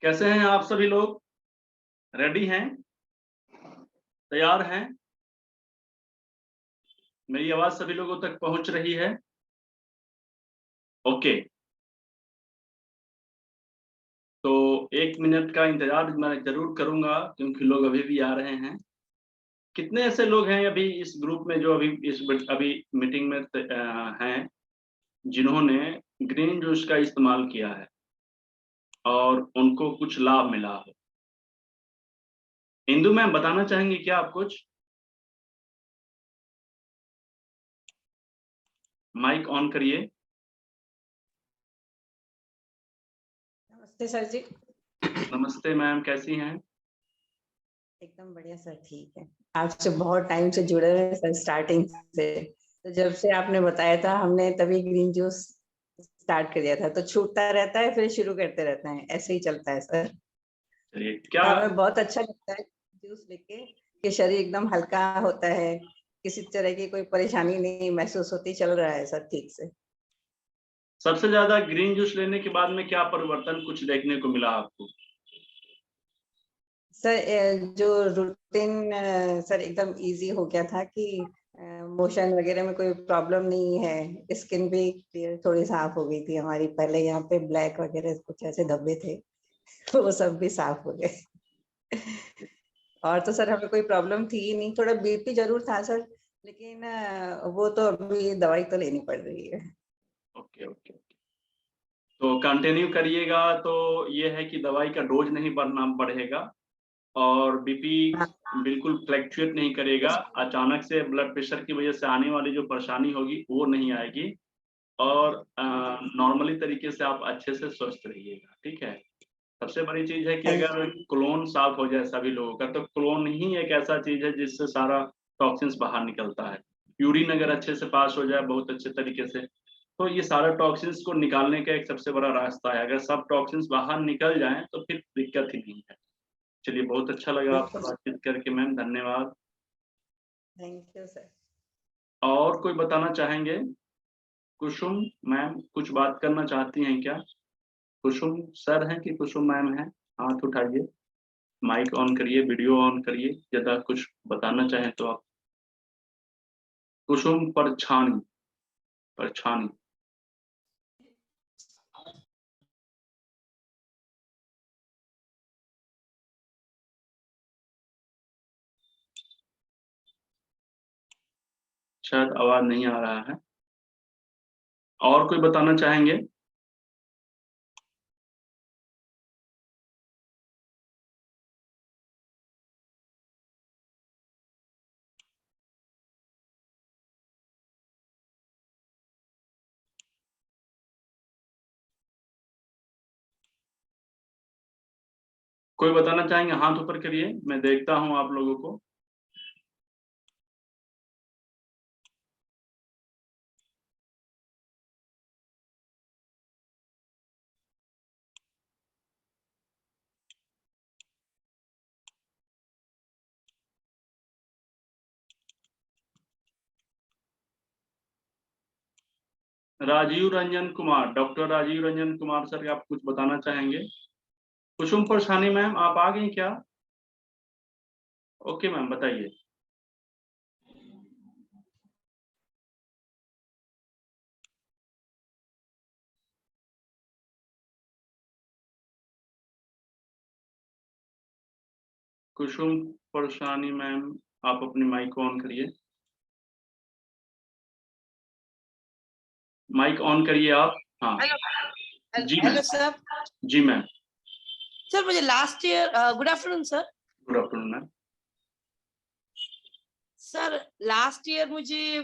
कैसे हैं आप सभी लोग? रेडी हैं? तैयार हैं? मेरी आवाज सभी लोगों तक पहुंच रही है? ओके। तो 1 मिनट का इंतजार मैं जरूर करूंगा क्योंकि लोग अभी भी आ रहे हैं। कितने ऐसे लोग हैं अभी इस ग्रुप में जो अभी मीटिंग में हैं जिन्होंने ग्रीन जूस का इस्तेमाल किया है और उनको कुछ लाभ मिला हो? इंदु मैम बताना चाहेंगी क्या आप कुछ? माइक ऑन करिए। नमस्ते सर जी। नमस्ते मैम, कैसी हैं? एकदम बढ़िया सर, ठीक है। आपसे बहुत टाइम से जुड़े हुए हैं सर, स्टार्टिंग से। तो जब से आपने बताया था हमने तभी ग्रीन जूस स्टार्ट कर दिया था। तो छूटता रहता है फिर शुरू करते रहते हैं, ऐसे ही चलता है सर। चलिए क्या हमें बहुत अच्छा लगता है जूस लेके कि शरीर एकदम हल्का होता है, किसी तरह की कोई परेशानी नहीं महसूस होती, चल रहा है सर ठीक से। सबसे ज्यादा ग्रीन जूस लेने के बाद में क्या परिवर्तन कुछ देखने को मिला आपको? सर जो रूटीन सर एकदम इजी हो गया था कि मोशन वगैरह में कोई प्रॉब्लम नहीं है। स्किन भी क्लियर थोड़ी साफ हो गई थी हमारी। पहले यहाँ पे ब्लैक वगैरह कुछ ऐसे धब्बे थे तो वो सब भी साफ हो गए। और तो सर हमें कोई प्रॉब्लम थी ही नहीं। थोड़ा बीपी जरूर था सर, लेकिन वो तो अभी दवाई तो लेनी पड़ रही है। Okay okay. तो कंटिन्यू करिएगा तो ये है कि दवाई का डोज नहीं बढ़ेगा और बीपी हाँ, बिल्कुल फ्लैक्चुएट नहीं करेगा। अचानक से ब्लड प्रेशर की वजह से आने वाली जो परेशानी होगी वो नहीं आएगी और नॉर्मली तरीके से आप अच्छे से स्वस्थ रहिएगा, ठीक है। सबसे बड़ी चीज है कि थैंक अगर क्लोन साफ हो जाए सभी लोगों का, तो क्लोन ही एक ऐसा चीज है जिससे सारा टॉक्सिन्स बाहर निकलता है। यूरिन अगर अच्छे से पास हो जाए बहुत अच्छे तरीके से, तो ये सारा टॉक्सिन्स को निकालने का एक सबसे बड़ा रास्ता है। अगर सब टॉक्सिन्स बाहर निकल जाएं तो फिर दिक्कत ही नहीं है। चलिए, बहुत अच्छा लगा आपसे यू बातचीत करके मैम, धन्यवाद। Thank you sir. और कोई बताना चाहेंगे? कुसुम मैम कुछ बात करना चाहती हैं क्या? कुसुम सर हैं कि कुसुम मैम हैं? हाथ उठाइए, माइक ऑन करिए, वीडियो ऑन करिए, यदि कुछ बताना चाहें तो आप। कुसुम परछानी, परछानी। शायद आवाज नहीं आ रहा है। और कोई बताना चाहेंगे? कोई बताना चाहेंगे? हाथ ऊपर करिए, मैं देखता हूं आप लोगों को। राजीव रंजन कुमार, डॉक्टर राजीव रंजन कुमार सर, आप कुछ बताना चाहेंगे? कुसुम परछानी मैम आप आ गई क्या? ओके मैम, बताइए। कुसुम परछानी मैम, आप अपनी माइक को ऑन करिए। माइक ऑन करिए आप। हाँ हेलो जी मैम। Hello sir. जी मैम। सर मुझे last year, good afternoon sir. Good afternoon ma'am. Sir last year मुझे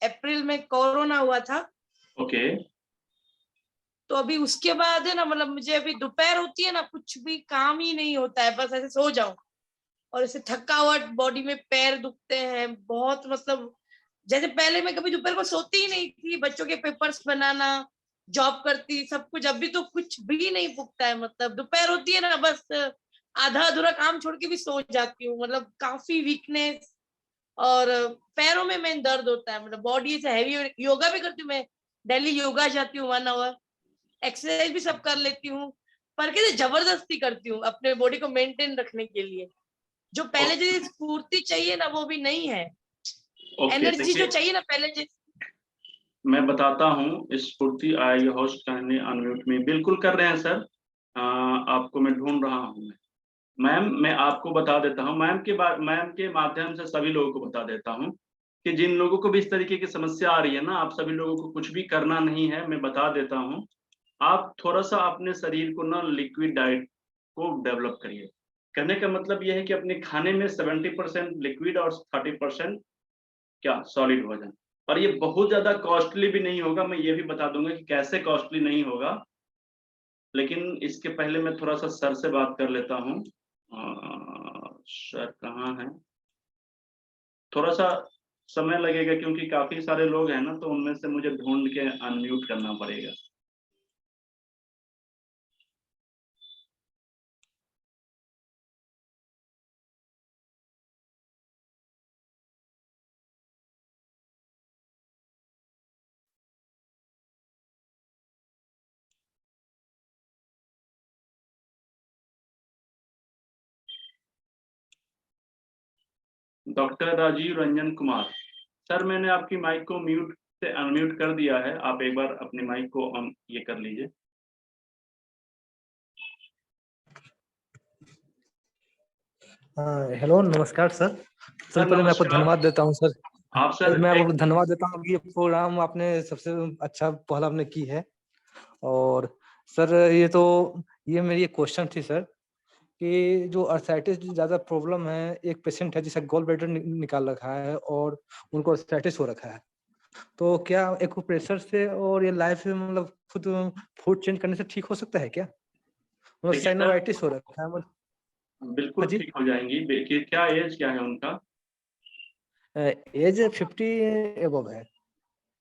अप्रैल में कोरोना हुआ था। ओके। तो अभी उसके बाद है ना, मतलब मुझे अभी दोपहर होती है ना, कुछ भी काम ही नहीं होता है, बस ऐसे सो जाऊं। और ऐसे थकावट बॉडी में, पैर दुखते हैं बहुत। मतलब जैसे पहले मैं कभी दोपहर को सोती ही नहीं थी, बच्चों के पेपर्स बनाना, जॉब करती, सब कुछ। अभी तो कुछ भी नहीं पुगता है। मतलब दोपहर होती है ना, बस आधा अधूरा काम छोड़ के भी सो जाती हूँ। मतलब काफी वीकनेस, और पैरों में मेन दर्द होता है। मतलब बॉडी से हैवी। योगा भी करती हूँ मैं, डेली योगा जाती हूँ 1 आवर, एक्सरसाइज भी सब कर लेती हूँ। पर कैसे जबरदस्ती करती हूँ अपने बॉडी को मेंटेन रखने के लिए। जो पहले जैसी स्फूर्ति चाहिए ना वो भी नहीं है, ओके, एनर्जी जो देखिए चाहिए ना पहले जैसी। मैं बताता हूँ। स्फूर्ति आई होस्ट करने अनम्यूट में बिल्कुल कर रहे हैं सर। आपको मैं ढूंढ रहा हूँ। मैम मैं आपको बता देता हूँ, मैम के माध्यम से सभी लोगों को बता देता हूँ कि जिन लोगों को भी इस तरीके की समस्या आ रही है ना, आप सभी लोगों को कुछ भी करना नहीं है, मैं बता देता हूँ। आप थोड़ा सा अपने शरीर को ना लिक्विड डाइट को डेवलप करिए। कहने का मतलब यह है कि अपने खाने में 70% लिक्विड और 30% क्या सॉलिड भोजन। और ये बहुत ज्यादा कॉस्टली भी नहीं होगा, मैं ये भी बता दूंगा कि कैसे कॉस्टली नहीं होगा। लेकिन इसके पहले मैं थोड़ा सा सर से बात कर लेता हूँ। सर कहाँ है? थोड़ा सा समय लगेगा क्योंकि काफी सारे लोग हैं ना, तो उनमें से मुझे ढूंढ के अनम्यूट करना पड़ेगा। डॉक्टर राजीव रंजन कुमार सर, मैंने आपकी माइक को म्यूट से अनम्यूट कर दिया है। आप एक बार अपने माइक को ये कर लीजिए। हेलो, नमस्कार सर। सबसे पहले मैं आपको नमस्कार। धन्यवाद देता हूँ सर। आप सर मैं आपको धन्यवाद देता हूँ कि ये प्रोग्राम आपने सबसे अच्छा पहल आपने की है। और सर ये मेरी एक क्वेश्चन थी सर कि जो अर्थराइटिस ज़्यादा प्रॉब्लम है, एक पेशेंट है जिसे गॉल ब्लैडर निकाल रखा है और उनको अर्थराइटिस हो रखा है। तो क्या एक्यूप्रेशर से और ये लाइफ में मतलब खुद फूड चेंज करने से ठीक हो सकता है क्या? मतलब देखिए सर, साइनोवाइटिस हो रखा है मतलब। बिल्कुल हाँ जी। ठीक हो जाएंगी। देखिए क्या एज क्या है उनका? एज 50 एबव है।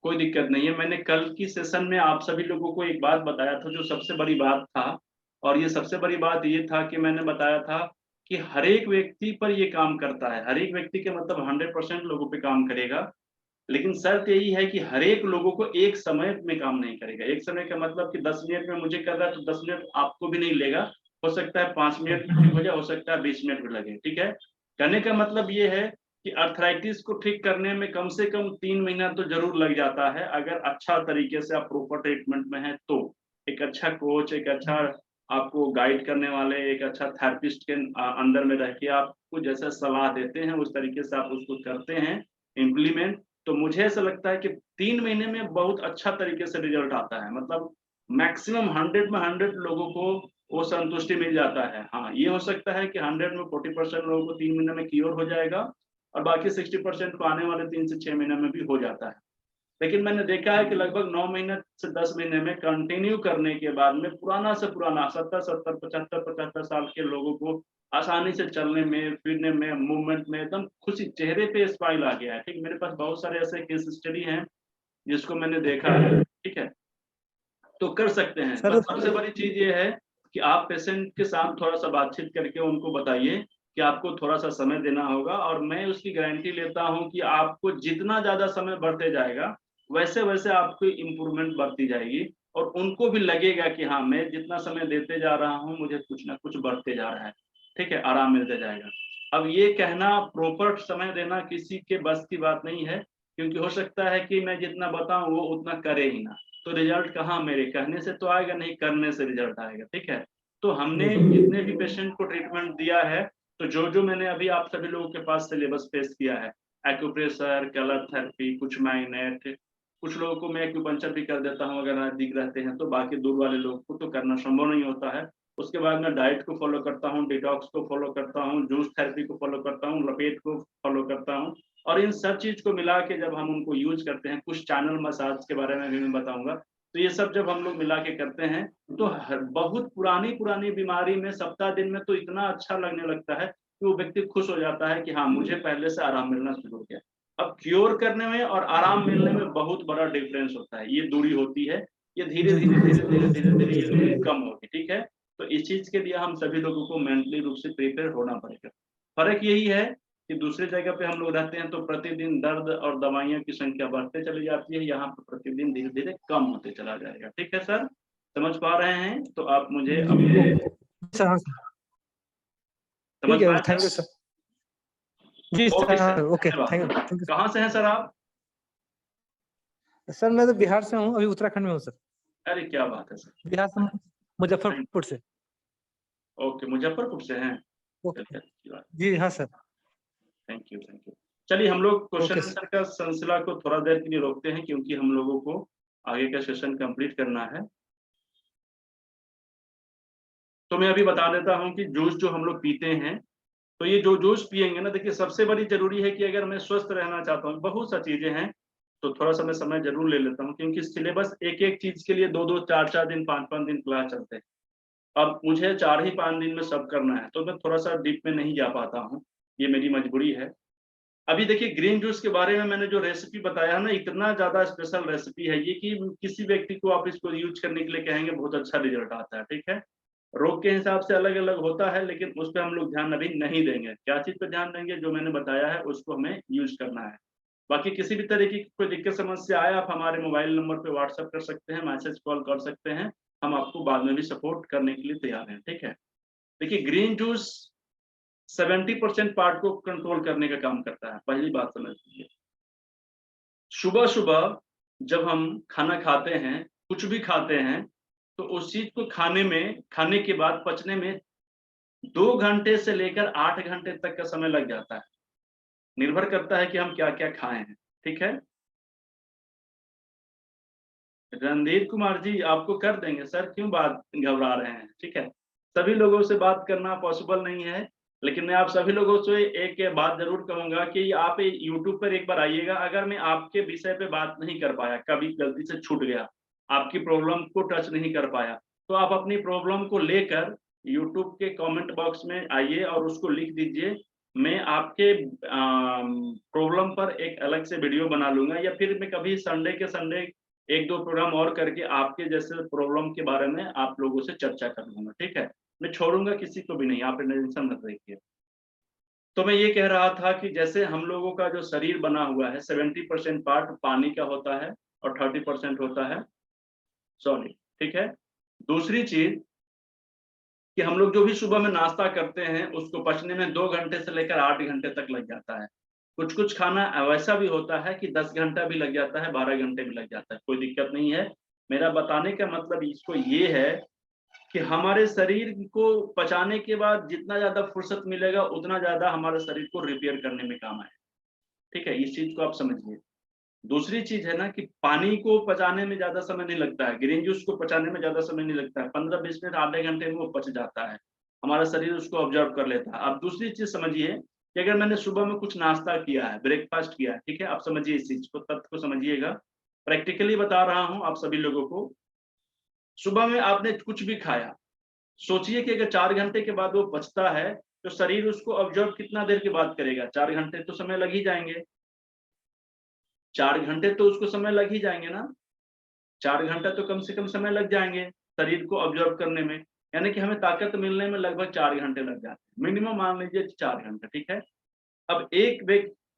कोई दिक्कत नहीं है। मैंने कल की सेशन में आप सभी लोगों को एक बात बताया था, जो सबसे बड़ी बात था। और ये सबसे बड़ी बात ये था कि मैंने बताया था कि हर एक व्यक्ति पर ये काम करता है। हर एक व्यक्ति के मतलब 100% लोगों पे काम करेगा। लेकिन शर्त यही है कि हर एक लोगों को एक समय में काम नहीं करेगा। एक समय का मतलब कि 10 मिनट में मुझे कर रहा है तो 10 मिनट आपको भी नहीं लेगा। हो सकता है 5 मिनट ठीक हो जाए, हो सकता है 20 मिनट भी लगे। ठीक है, कहने का मतलब ये है कि अर्थराइटिस को ठीक करने में कम से कम 3 महीना तो जरूर लग जाता है, अगर अच्छा तरीके से आप प्रॉपर ट्रीटमेंट में है तो। एक अच्छा कोच, एक अच्छा आपको गाइड करने वाले, एक अच्छा थेरेपिस्ट के अंदर में रह के आपको जैसा सलाह देते हैं उस तरीके से आप उसको करते हैं इम्प्लीमेंट, तो मुझे ऐसा लगता है कि 3 महीने में बहुत अच्छा तरीके से रिजल्ट आता है। मतलब मैक्सिमम 100 में 100 लोगों को वो संतुष्टि मिल जाता है। हाँ, ये हो सकता है कि 100 में 40% लोगों को 3 महीने में क्योर हो जाएगा और बाकी 60% को आने वाले 3 से 6 महीने में भी हो जाता है। लेकिन मैंने देखा है कि लगभग 9 महीने से 10 महीने में कंटिन्यू करने के बाद में पुराना से पुराना 70-70, 75-75 साल के लोगों को आसानी से चलने में, फिरने में, मूवमेंट में एकदम खुशी, चेहरे पे स्माइल आ गया है। ठीक, मेरे पास बहुत सारे ऐसे केस स्टडी हैं जिसको मैंने देखा है। ठीक है, तो कर सकते हैं। सर बस सबसे बड़ी चीज ये है कि आप पेशेंट के साथ थोड़ा सा बातचीत करके उनको बताइए कि आपको थोड़ा सा समय देना होगा, और मैं उसकी गारंटी लेता हूं कि आपको जितना ज्यादा समय बढ़ते जाएगा वैसे वैसे आपको इम्प्रूवमेंट बढ़ती जाएगी, और उनको भी लगेगा कि हाँ, मैं जितना समय देते जा रहा हूँ मुझे कुछ ना कुछ बढ़ते जा रहा है। ठीक है, आराम मिलते जाएगा। अब ये कहना प्रॉपर समय देना किसी के बस की बात नहीं है, क्योंकि हो सकता है कि मैं जितना बताऊं वो उतना करे ही ना, तो रिजल्ट कहाँ मेरे कहने से तो आएगा नहीं, करने से रिजल्ट आएगा। ठीक है, तो हमने जितने भी पेशेंट को ट्रीटमेंट दिया है, तो जो मैंने अभी आप सभी लोगों के पास सिलेबस पेश किया है, एक्यूप्रेशर, कलर थेरेपी, कुछ मैग्नेट, कुछ लोगों को मैं एक्यूपंक्चर भी कर देता हूँ अगर नजदीक रहते हैं तो, बाकी दूर वाले लोगों को तो करना संभव नहीं होता है। उसके बाद मैं डाइट को फॉलो करता हूँ, डिटॉक्स को फॉलो करता हूँ, जूस थेरेपी को फॉलो करता हूँ, लपेट को फॉलो करता हूँ। और इन सब चीज को मिला के जब हम उनको यूज करते हैं, कुछ चैनल मसाज के बारे में भी मैं बताऊंगा, तो ये सब जब हम लोग मिला के करते हैं तो बहुत पुरानी पुरानी बीमारी में सप्ताह दिन में तो इतना अच्छा लगने लगता है कि वो व्यक्ति खुश हो जाता है कि हाँ, मुझे पहले से आराम मिलना शुरू हो गया। अब क्योर करने में और आराम मिलने में बहुत बड़ा डिफरेंस होता है, ये दूरी होती है, ये धीरे धीरे धीरे धीरे धीरे धीरे ये दूरी कम होगी। ठीक है, तो इस चीज के लिए हम सभी लोगों को मेंटली रूप से प्रिपेयर होना पड़ेगा। फर्क यही है कि दूसरे जगह पे हम लोग रहते हैं तो प्रतिदिन दर्द और दवाइयों की संख्या बढ़ते चली जाती है, यहाँ पे प्रतिदिन धीरे धीरे कम होते चला जाएगा। ठीक है सर, समझ पा रहे हैं तो आप मुझे अपने सर हाँ सर, समझ ठीक है, पाए थैंक यू सर? सर। जी ओके सर, सर, ओके, धन्यवाद। थैंक यू कहाँ से हैं सर आप? सर। मैं तो बिहार से हूँ, अभी उत्तराखंड में हूँ सर। अरे क्या बात है सर। बिहार से मुजफ्फरपुर से। ओके, मुजफ्फरपुर से हैं। ओके, चलिए, अच्छी बात। जी हाँ sir. Thank you, thank you. चलिए हम लोग क्वेश्चन ओके आंसर का सिलसिला को थोड़ा देर के लिए रोकते हैं, क्योंकि हम लोगों को आगे का सेशन कंप्लीट करना है। तो मैं अभी बता देता हूँ कि जूस जो हम लोग पीते हैं, तो ये जो जूस पिएंगे ना, देखिए सबसे बड़ी जरूरी है कि अगर मैं स्वस्थ रहना चाहता हूँ, बहुत सा चीजें हैं, तो थोड़ा सा मैं समय जरूर ले लेता हूँ, क्योंकि सिलेबस एक एक चीज के लिए 2-2, 4-4 दिन, 5-5 दिन क्लास चलते हैं। अब मुझे 4 ही 5 दिन में सब करना है, तो मैं थोड़ा सा डीप में नहीं जा पाता हूँ, ये मेरी मजबूरी है। अभी देखिए ग्रीन जूस के बारे में मैंने जो रेसिपी बताया ना, इतना ज्यादा स्पेशल रेसिपी है ये कि किसी व्यक्ति को आप इसको यूज करने के लिए कहेंगे बहुत अच्छा रिजल्ट आता है। ठीक है, रोग के हिसाब से अलग अलग होता है, लेकिन उस पर हम लोग ध्यान अभी नहीं देंगे। क्या चीज पे ध्यान देंगे? जो मैंने बताया है उसको हमें यूज करना है। बाकी किसी भी तरीके की कोई दिक्कत समस्या आए, आप हमारे मोबाइल नंबर पे व्हाट्सएप कर सकते हैं, मैसेज कॉल कर सकते हैं, हम आपको बाद में भी सपोर्ट करने के लिए तैयार हैं। ठीक है, देखिए ग्रीन जूस 70% पार्ट को कंट्रोल करने का काम करता है। पहली बात समझ लीजिए, सुबह सुबह जब हम खाना खाते हैं, कुछ भी खाते हैं, तो उस चीज को खाने के बाद पचने में 2 घंटे से लेकर 8 घंटे तक का समय लग जाता है। निर्भर करता है कि हम क्या क्या खाए हैं। ठीक है, रणधीर कुमार जी आपको कर देंगे सर, क्यों बात घबरा रहे हैं? ठीक है, सभी लोगों से बात करना पॉसिबल नहीं है, लेकिन मैं आप सभी लोगों से एक बात जरूर कहूंगा कि आप यूट्यूब पर एक बार आइएगा। अगर मैं आपके विषय पे बात नहीं कर पाया, कभी गलती से छूट गया, आपकी प्रॉब्लम को टच नहीं कर पाया, तो आप अपनी प्रॉब्लम को लेकर यूट्यूब के कमेंट बॉक्स में आइए और उसको लिख दीजिए। मैं आपके प्रॉब्लम पर एक अलग से वीडियो बना लूंगा, या फिर मैं कभी संडे के संडे 1-2 प्रोग्राम और करके आपके जैसे प्रॉब्लम के बारे में आप लोगों से चर्चा कर लूंगा। ठीक है, मैं छोड़ूंगा किसी को भी नहीं, आप टेंशन मत रखिए। तो मैं ये कह रहा था कि जैसे हम लोगों का जो शरीर बना हुआ है, 70% पार्ट पानी का होता है और 30% होता है सॉलिड। ठीक है, दूसरी चीज कि हम लोग जो भी सुबह में नाश्ता करते हैं, उसको पचने में 2 घंटे से लेकर 8 घंटे तक लग जाता है। कुछ कुछ खाना वैसा भी होता है कि 10 घंटा भी लग जाता है, 12 घंटे भी लग जाता है, कोई दिक्कत नहीं है। मेरा बताने का मतलब इसको ये है कि हमारे शरीर को पचाने के बाद जितना ज्यादा फुर्सत मिलेगा, उतना ज्यादा हमारे शरीर को रिपेयर करने में काम आए। ठीक है, इस चीज को आप समझिए। दूसरी चीज है ना कि पानी को पचाने में ज्यादा समय नहीं लगता है, ग्रीन जूस को पचाने में ज्यादा समय नहीं लगता है, 15-20 मिनट, आधे घंटे में वो पच जाता है, हमारा शरीर उसको ऑब्जर्व कर लेता है। अब दूसरी चीज समझिए कि अगर मैंने सुबह में कुछ नाश्ता किया है, ब्रेकफास्ट किया है, ठीक है, आप समझिए इस चीज को, तथ्य को समझिएगा, प्रैक्टिकली बता रहा हूं आप सभी लोगों को। सुबह में आपने कुछ भी खाया, सोचिए कि अगर 4 घंटे के बाद वो पचता है, तो शरीर उसको ऑब्जर्व कितना देर के बाद करेगा? 4 घंटे तो समय लग ही जाएंगे, 4 घंटे तो उसको समय लग ही जाएंगे ना, 4 घंटा तो कम से कम समय लग जाएंगे शरीर को ऑब्जर्व करने में, यानी कि हमें ताकत मिलने में लगभग 4 घंटे लग जाते हैं, मिनिमम मान लीजिए 4 घंटे। ठीक है, अब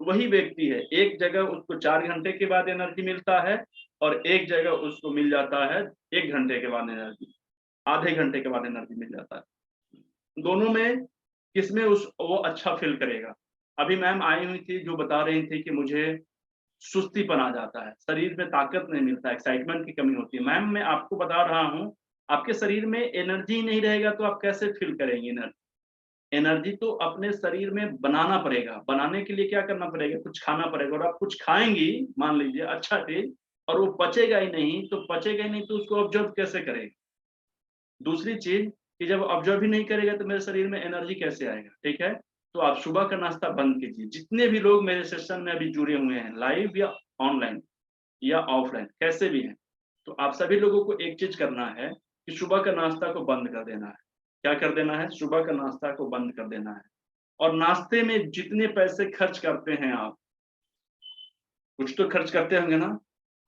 वही व्यक्ति है, एक जगह उसको 4 घंटे के बाद एनर्जी मिलता है और एक जगह उसको मिल जाता है 1 घंटे के बाद एनर्जी, आधे घंटे के बाद एनर्जी मिल जाता है। दोनों में किसमें वो अच्छा फील करेगा? अभी मैम आई हुई थी जो बता रही थी कि मुझे सुस्तीपन आ जाता है, शरीर में ताकत नहीं मिलता, एक्साइटमेंट की कमी होती है। मैम मैं आपको बता रहा हूँ, आपके शरीर में एनर्जी नहीं रहेगा तो आप कैसे फील करेंगे एनर्जी? एनर्जी तो अपने शरीर में बनाना पड़ेगा, बनाने के लिए क्या करना पड़ेगा? कुछ खाना पड़ेगा, और आप कुछ खाएंगी मान लीजिए अच्छा चीज, और वो पचेगा ही नहीं, तो पचेगा ही नहीं तो उसको ऑब्जर्व कैसे करेगा? दूसरी चीज कि जब ऑब्जर्व ही नहीं करेगा तो मेरे शरीर में एनर्जी कैसे आएगा? ठीक है, तो आप सुबह का नाश्ता बंद कीजिए। जितने भी लोग मेरे सेशन में अभी जुड़े हुए हैं, लाइव या ऑनलाइन या ऑफलाइन, कैसे भी हैं, तो आप सभी लोगों को एक चीज करना है कि सुबह का नाश्ता को बंद कर देना है। क्या कर देना है? सुबह का नाश्ता को बंद कर देना है। और नाश्ते में जितने पैसे खर्च करते हैं आप, कुछ तो खर्च करते होंगे ना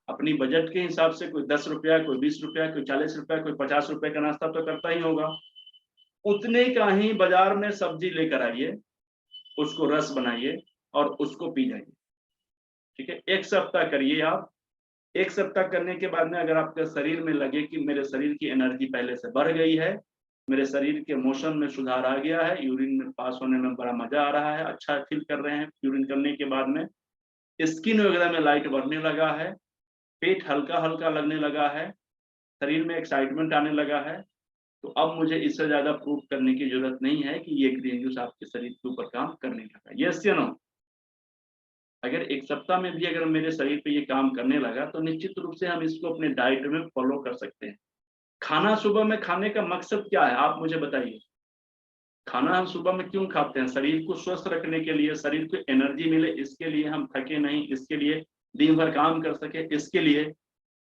अपनी बजट के हिसाब से, कोई 10 रुपया, कोई 20 रुपया, कोई 40 रुपया, कोई 50 रुपए का नाश्ता तो करता ही होगा। उतने का ही बाजार में सब्जी लेकर आइए, उसको रस बनाइए और उसको पी जाइए। ठीक है, 1 सप्ताह करिए आप, 1 सप्ताह करने के बाद में अगर आपके शरीर में लगे कि मेरे शरीर की एनर्जी पहले से बढ़ गई है, मेरे शरीर के मोशन में सुधार आ गया है, यूरिन में पास होने में बड़ा मजा आ रहा है, अच्छा फील कर रहे हैं यूरिन करने के बाद में, स्किन वगैरह में लाइट बढ़ने लगा है, पेट हल्का हल्का लगने लगा है, शरीर में एक्साइटमेंट आने लगा है, तो अब मुझे इससे ज्यादा प्रूफ करने की जरूरत नहीं है कि ये ग्रीन जूस आपके शरीर के ऊपर काम करने लगा। यस या नो? अगर 1 सप्ताह में भी अगर मेरे शरीर पे ये काम करने लगा तो निश्चित रूप से हम इसको अपने डाइट में फॉलो कर सकते हैं। खाना सुबह में खाने का मकसद क्या है, आप मुझे बताइए? खाना हम सुबह में क्यों खाते हैं? शरीर को स्वस्थ रखने के लिए, शरीर को एनर्जी मिले इसके लिए, हम थके नहीं इसके लिए, दिन भर काम कर सके इसके लिए।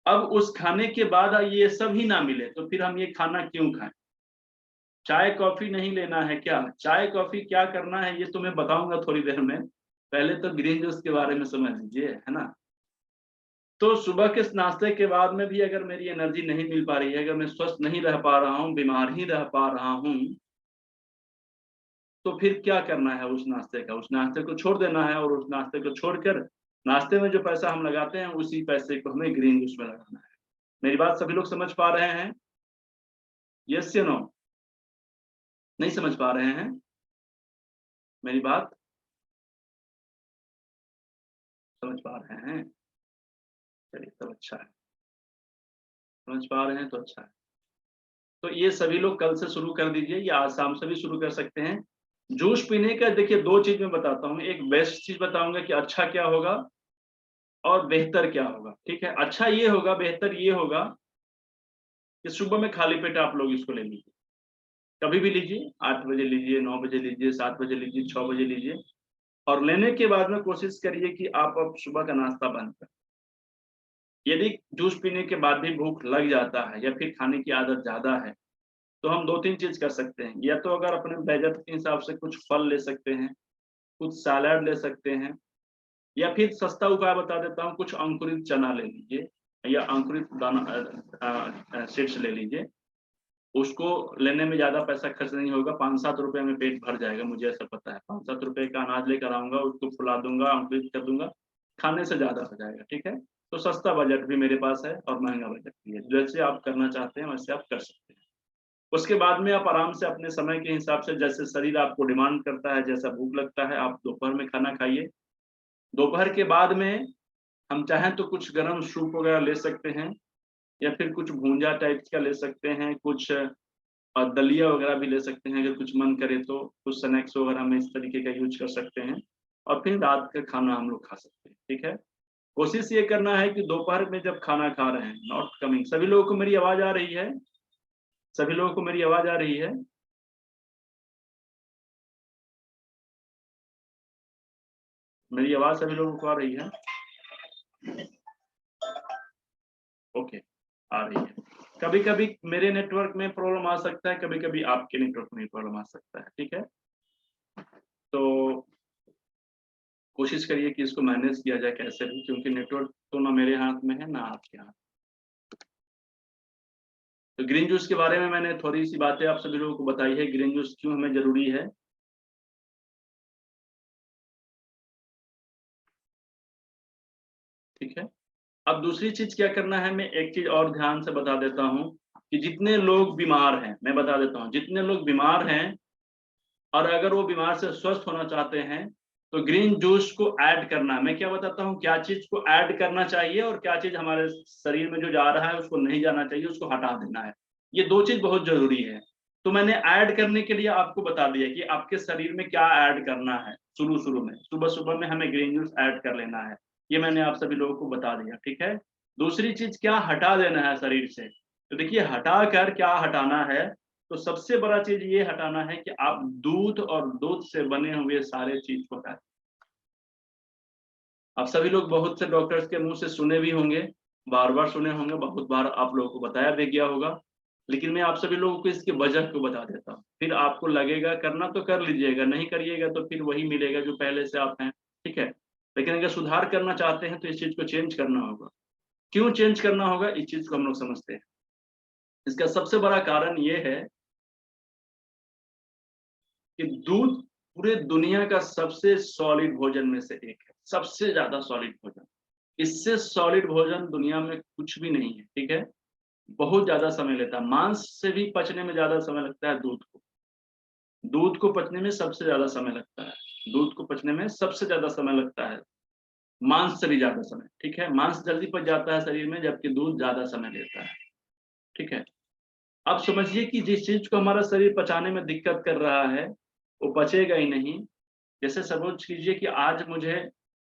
अब उस खाने के बाद ये सब ही ना मिले तो फिर हम ये खाना क्यों खाएं? चाय कॉफी नहीं लेना है क्या? चाय कॉफी क्या करना है ये तो मैं बताऊंगा थोड़ी देर में, पहले तो ग्रीन जूस के बारे में समझ लीजिए, है ना? तो सुबह के नाश्ते के बाद में भी अगर मेरी एनर्जी नहीं मिल पा रही है, अगर मैं स्वस्थ नहीं रह पा रहा हूँ, बीमार ही रह पा रहा हूँ, तो फिर क्या करना है उस नाश्ते का? उस नाश्ते को छोड़ देना है, और उस नाश्ते को छोड़कर नाश्ते में जो पैसा हम लगाते हैं उसी पैसे को हमें ग्रीन जूस में लगाना है। मेरी बात सभी लोग समझ पा रहे हैं? यस या नो? नहीं समझ पा रहे हैं मेरी बात? समझ पा रहे हैं? चलिए तो अच्छा है, समझ पा रहे हैं तो अच्छा है। तो ये सभी लोग कल से शुरू कर दीजिए, या आज शाम से भी शुरू कर सकते हैं। जूस पीने का देखिए 2 चीज मैं बताता हूँ, एक बेस्ट चीज बताऊंगा कि अच्छा क्या होगा और बेहतर क्या होगा, ठीक है? अच्छा ये होगा, बेहतर ये होगा कि सुबह में खाली पेट आप लोग इसको ले लीजिए, कभी भी लीजिए, 8 बजे लीजिए, 9 बजे लीजिए, 7 बजे लीजिए, 6 बजे लीजिए, और लेने के बाद में कोशिश करिए कि आप अब सुबह का नाश्ता बंद करें। यदि जूस पीने के बाद भी भूख लग जाता है या फिर खाने की आदत ज्यादा है, तो हम 2-3 चीज कर सकते हैं। या तो अगर अपने बजट के हिसाब से कुछ फल ले सकते हैं, कुछ सैलाड ले सकते हैं, या फिर सस्ता उपाय बता देता हूँ, कुछ अंकुरित चना ले लीजिए या अंकुरित दाना सीड्स ले लीजिए। उसको लेने में ज़्यादा पैसा खर्च नहीं होगा, 5-7 रुपए में पेट भर जाएगा, मुझे ऐसा पता है। 5-7 रुपए का अनाज लेकर आऊँगा, उसको फुला दूँगा, अंकुरित कर दूँगा, खाने से ज़्यादा हो जाएगा, ठीक है? तो सस्ता बजट भी मेरे पास है और महँगा बजट भी है। जैसे आप करना चाहते हैं वैसे आप कर सकते हैं। उसके बाद में आप आराम से अपने समय के हिसाब से, जैसे शरीर आपको डिमांड करता है, जैसा भूख लगता है, आप दोपहर में खाना खाइए। दोपहर के बाद में हम चाहें तो कुछ गरम सूप वगैरह ले सकते हैं, या फिर कुछ भूंजा टाइप का ले सकते हैं, कुछ दलिया वगैरह भी ले सकते हैं, अगर कुछ मन करे तो कुछ स्नैक्स वगैरह में इस तरीके का यूज कर सकते हैं, और फिर रात का खाना हम लोग खा सकते हैं, ठीक है? कोशिश ये करना है कि दोपहर में जब खाना खा रहे हैं, नॉट कमिंग, सभी लोगों को मेरी आवाज आ रही है? सभी लोगों को मेरी आवाज आ रही है? मेरी आवाज सभी लोगों को आ रही है? ओके, आ रही है। कभी कभी मेरे नेटवर्क में प्रॉब्लम आ सकता है, कभी कभी आपके नेटवर्क में प्रॉब्लम आ सकता है, ठीक है? तो कोशिश करिए कि इसको मैनेज किया जाए कैसे भी, क्योंकि नेटवर्क तो ना मेरे हाथ में है ना आपके हाथ। तो ग्रीन जूस के बारे में मैंने थोड़ी सी बातें आप सभी लोगों को बताई है, ग्रीन जूस क्यों हमें जरूरी है। ठीक है, अब दूसरी चीज क्या करना है, मैं एक चीज और ध्यान से बता देता हूँ कि जितने लोग बीमार हैं, मैं बता देता हूँ, जितने लोग बीमार हैं और अगर वो बीमार से स्वस्थ होना चाहते हैं तो ग्रीन जूस को ऐड करना है। मैं क्या बताता हूँ, क्या चीज को ऐड करना चाहिए और क्या चीज हमारे शरीर में जो जा रहा है उसको नहीं जाना चाहिए, उसको हटा देना है। ये 2 चीज बहुत जरूरी है। तो मैंने ऐड करने के लिए आपको बता दिया कि आपके शरीर में क्या ऐड करना है। शुरू में सुबह में हमें ग्रीन जूस ऐड कर लेना है, ये मैंने आप सभी लोगों को बता दिया, ठीक है? दूसरी चीज क्या हटा देना है शरीर से, तो देखिए हटा कर क्या हटाना है, तो सबसे बड़ा चीज ये हटाना है कि आप दूध और दूध से बने हुए सारे चीज को हटाएं। आप सभी लोग बहुत से डॉक्टर्स के मुंह से सुने भी होंगे, बार-बार सुने होंगे, बहुत बार आप लोगों को बताया भी गया होगा, लेकिन मैं आप सभी लोगों को इसकी वजह को बता देता हूँ। फिर आपको लगेगा करना तो कर लीजिएगा, नहीं करिएगा तो फिर वही मिलेगा जो पहले से आप हैं, ठीक है? लेकिन अगर सुधार करना चाहते हैं तो इस चीज को चेंज करना होगा। क्यों चेंज करना होगा, इस चीज को हम लोग समझते हैं। इसका सबसे बड़ा कारण ये है कि दूध पूरे दुनिया का सबसे सॉलिड भोजन में से एक है, सबसे ज्यादा सॉलिड भोजन, इससे सॉलिड भोजन दुनिया में कुछ भी नहीं है, ठीक है। बहुत ज्यादा समय लेता है, मांस से भी पचने में ज्यादा समय लगता है दूध को पचने में सबसे ज्यादा समय लगता है, दूध को पचने में सबसे ज्यादा समय लगता है, मांस से भी ज्यादा समय, ठीक है। मांस जल्दी पच जाता है शरीर में, जबकि दूध ज्यादा समय लेता है, ठीक है। अब समझिए कि जिस चीज को हमारा शरीर पचाने में दिक्कत कर रहा है वो पचेगा ही नहीं। जैसे सपोज कीजिए कि आज मुझे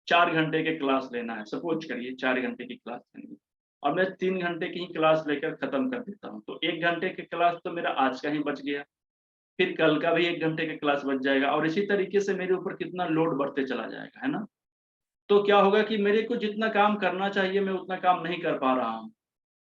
4 घंटे के क्लास लेना है, सपोज करिए 4 घंटे की क्लास लेनी है और मैं 3 घंटे की ही क्लास लेकर खत्म कर देता हूँ, तो 1 घंटे के क्लास तो मेरा आज का ही बच गया, फिर कल का भी 1 घंटे का क्लास बच जाएगा और इसी तरीके से मेरे ऊपर कितना लोड बढ़ते चला जाएगा, है ना। तो क्या होगा कि मेरे को जितना काम करना चाहिए मैं उतना काम नहीं कर पा रहा हूँ।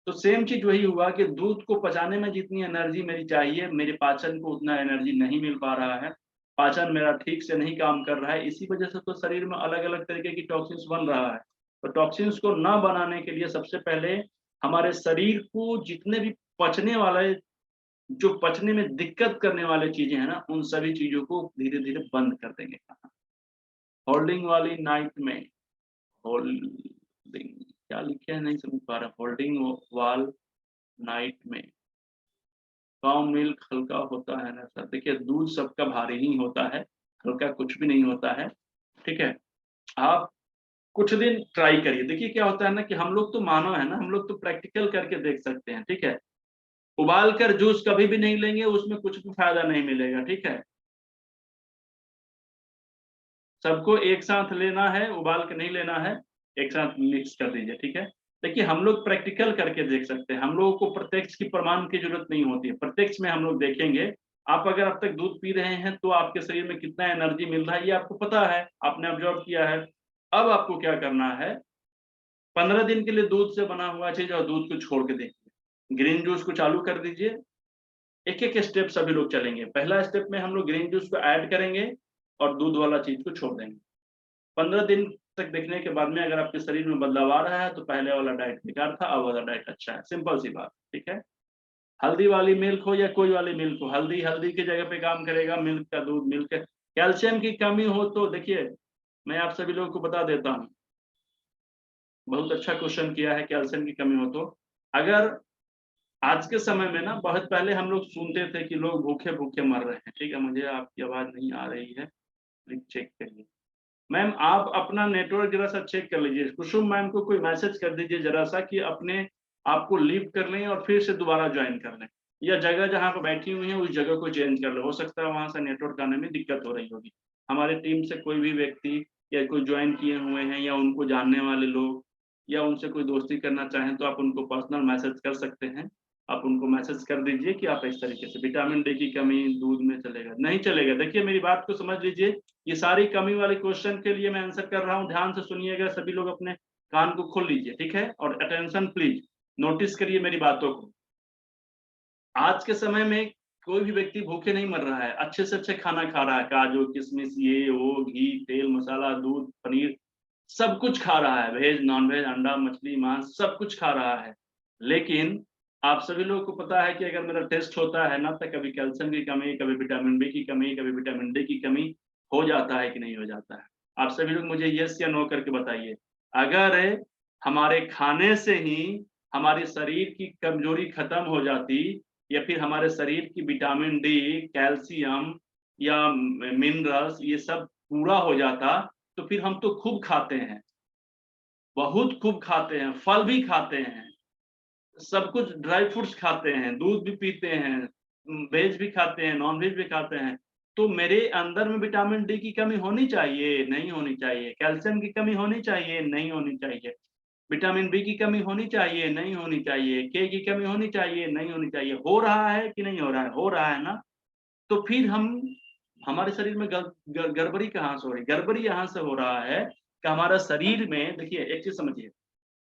तो सेम चीज वही हुआ कि दूध को पचाने में जितनी एनर्जी मेरी चाहिए, मेरे पाचन को उतना एनर्जी नहीं मिल पा रहा है, पाचन मेरा ठीक से नहीं काम कर रहा है, इसी वजह से तो शरीर में अलग अलग तरीके की टॉक्सिन्स बन रहा है। तो टॉक्सिन्स को ना बनाने के लिए सबसे पहले हमारे शरीर को जितने भी पचने वाले, जो पचने में दिक्कत करने वाले चीजें हैं ना, उन सभी चीजों को धीरे धीरे बंद कर देंगे खाना। होल्डिंग वाली नाइट में, होल्डिंग क्या लिखे है नहीं समझ पा रहा, होल्डिंग वाल नाइट में, काउ मिल्क हल्का होता है ना सर। देखिए दूध सबका भारी ही होता है, हल्का कुछ भी नहीं होता है, ठीक है। आप कुछ दिन ट्राई करिए, देखिए क्या होता है ना कि हम लोग तो मानव है ना, हम लोग तो प्रैक्टिकल करके देख सकते हैं, ठीक है। उबाल कर जूस कभी भी नहीं लेंगे, उसमें कुछ भी फायदा नहीं मिलेगा, ठीक है। सबको एक साथ लेना है, उबाल के नहीं लेना है, एक साथ मिक्स कर दीजिए, ठीक है। देखिए हम लोग प्रैक्टिकल करके देख सकते हैं, हम लोगों को प्रत्यक्ष की प्रमाण की जरूरत नहीं होती है, प्रत्यक्ष में हम लोग देखेंगे। आप अगर अब तक दूध पी रहे हैं तो आपके शरीर में कितना एनर्जी मिल रहा है ये आपको पता है, आपने ऑब्जर्व किया है। अब आपको क्या करना है, 15 दिन के लिए दूध से बना हुआ चीज और दूध को छोड़ के देखिए, ग्रीन जूस को चालू कर दीजिए। एक एक स्टेप सभी लोग चलेंगे। पहला स्टेप में हम लोग ग्रीन जूस को ऐड करेंगे और दूध वाला चीज को छोड़ देंगे। 15 दिन तक देखने के बाद में अगर आपके शरीर में बदलाव आ रहा है तो पहले वाला डाइट बेकार था, अब वाला डाइट अच्छा है, सिंपल सी बात, ठीक है। हल्दी वाली मिल्क हो या कोई वाली मिल्क हो, हल्दी हल्दी की जगह पे काम करेगा, मिल्क का दूध मिल्क। कैल्शियम की कमी हो तो देखिए मैं आप सभी लोगों को बता देता हूँ, बहुत अच्छा क्वेश्चन किया है, कैल्शियम की कमी हो तो अगर आज के समय में ना, बहुत पहले हम लोग सुनते थे कि लोग भूखे भूखे मर रहे हैं, ठीक है। मुझे आपकी आवाज नहीं आ रही है, प्लीज चेक करिए। मैम आप अपना नेटवर्क जरा सा चेक कर लीजिए, कुसुम मैम को कोई मैसेज कर दीजिए जरा सा कि अपने आप को लीव कर लें और फिर से दोबारा ज्वाइन कर लें, या जगह जहाँ पर बैठी हुई है उस जगह को चेंज कर लें, हो सकता है वहां से नेटवर्क आने में दिक्कत हो रही होगी। हमारे टीम से कोई भी व्यक्ति या कोई ज्वाइन किए हुए हैं या उनको जानने वाले लोग या उनसे कोई दोस्ती करना चाहें तो आप उनको पर्सनल मैसेज कर सकते हैं। आप उनको मैसेज कर दीजिए कि आप इस तरीके से, विटामिन डी की कमी दूध में चलेगा नहीं चलेगा। देखिए मेरी बात को समझ लीजिए, ये सारी कमी वाले क्वेश्चन के लिए मैं आंसर कर रहा हूँ, ध्यान से सुनिएगा सभी लोग, अपने कान को खोल लीजिए, ठीक है। और अटेंशन प्लीज, नोटिस करिए मेरी बातों को। आज के समय में कोई भी व्यक्ति भूखे नहीं मर रहा है, अच्छे से अच्छे खाना खा रहा है, काजू किशमिश ये वो, घी तेल मसाला दूध पनीर सब कुछ खा रहा है, वेज नॉन वेज अंडा मछली मांस सब कुछ खा रहा है। लेकिन आप सभी लोगों को पता है कि अगर मेरा टेस्ट होता है ना, तो कभी कैल्शियम की कमी, कभी विटामिन बी की कमी, कभी विटामिन डी की कमी हो जाता है कि नहीं हो जाता है। आप सभी लोग मुझे यस या नो करके बताइए। अगर हमारे खाने से ही हमारे शरीर की कमजोरी खत्म हो जाती या फिर हमारे शरीर की विटामिन डी कैल्शियम या मिनरल्स ये सब पूरा हो जाता तो फिर हम तो खूब खाते हैं, बहुत खूब खाते हैं, फल भी खाते हैं, सब कुछ ड्राई फ्रूट्स खाते हैं, दूध भी पीते हैं, वेज भी खाते हैं, नॉन वेज भी खाते हैं। तो मेरे अंदर में विटामिन डी की कमी होनी चाहिए नहीं होनी चाहिए, कैल्शियम की कमी होनी चाहिए नहीं होनी चाहिए, विटामिन बी की कमी होनी चाहिए नहीं होनी चाहिए, के की कमी होनी चाहिए नहीं होनी चाहिए। हो रहा है कि नहीं हो रहा है? हो रहा है ना। तो फिर हम हमारे शरीर में गड़बड़ी कहाँ से हो रही? गड़बड़ी यहाँ से हो रहा है कि हमारा शरीर में, देखिए एक चीज समझिए,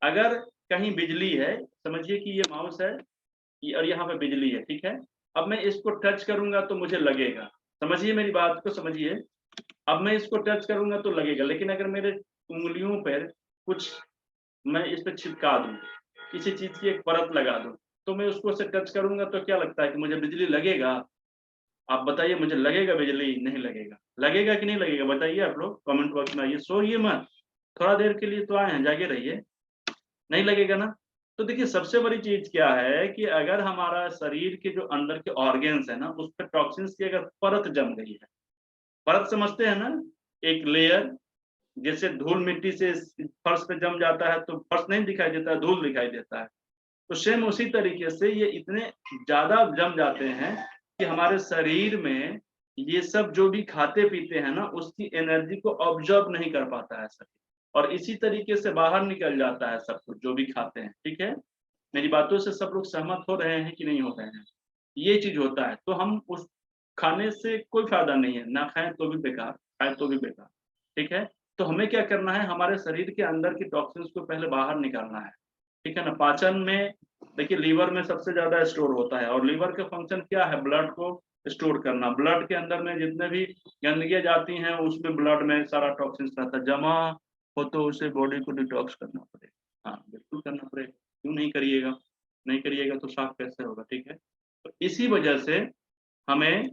अगर कहीं बिजली है, समझिए कि ये माउस है और यहाँ पे बिजली है, ठीक है। अब मैं इसको टच करूंगा तो मुझे लगेगा, समझिए मेरी बात को समझिए। अब मैं इसको टच करूंगा तो लगेगा, लेकिन अगर मेरे उंगलियों पर कुछ मैं इस पे चिपका दूं, किसी चीज की एक परत लगा दूं, तो मैं उसको से टच करूंगा तो क्या लगता है कि मुझे बिजली लगेगा? आप बताइए, मुझे लगेगा बिजली? नहीं लगेगा। लगेगा कि नहीं लगेगा बताइए आप लोग कमेंट बॉक्स में आइए, सोइए मत, थोड़ा देर के लिए तो आए हैं, जागे रहिए, नहीं लगेगा ना। तो देखिए सबसे बड़ी चीज क्या है कि अगर हमारा शरीर के जो अंदर के ऑर्गेन्स है ना, उस पर टॉक्सिन्स की अगर परत जम गई है, परत समझते हैं ना, एक लेयर, जैसे धूल मिट्टी से फर्श पे जम जाता है तो फर्श नहीं दिखाई देता, धूल दिखाई देता है। तो सेम उसी तरीके से ये इतने ज्यादा जम जाते हैं कि हमारे शरीर में ये सब जो भी खाते पीते हैं ना, उसकी एनर्जी को ऑब्जर्व नहीं कर पाता है शरीर, और इसी तरीके से बाहर निकल जाता है सब कुछ जो भी खाते हैं। ठीक है, मेरी बातों से सब लोग सहमत हो रहे हैं कि नहीं हो रहे हैं? ये चीज होता है, तो हम उस खाने से कोई फायदा नहीं है, ना खाएं तो भी बेकार, खाएं तो भी बेकार। ठीक है, तो हमें क्या करना है, हमारे शरीर के अंदर की टॉक्सिन्स को पहले बाहर निकालना है। ठीक है ना। पाचन में देखिए लीवर में सबसे ज्यादा स्टोर होता है, और लीवर का फंक्शन क्या है, ब्लड को स्टोर करना। ब्लड के अंदर में जितने भी गंदगियां जाती हैं उसमें ब्लड में सारा टॉक्सिन्स रहता है जमा हो, तो उसे बॉडी को डिटॉक्स करना पड़ेगा। हाँ बिल्कुल करना पड़ेगा, क्यों नहीं करिएगा, नहीं करिएगा तो साफ कैसे होगा। ठीक है, तो इसी वजह से हमें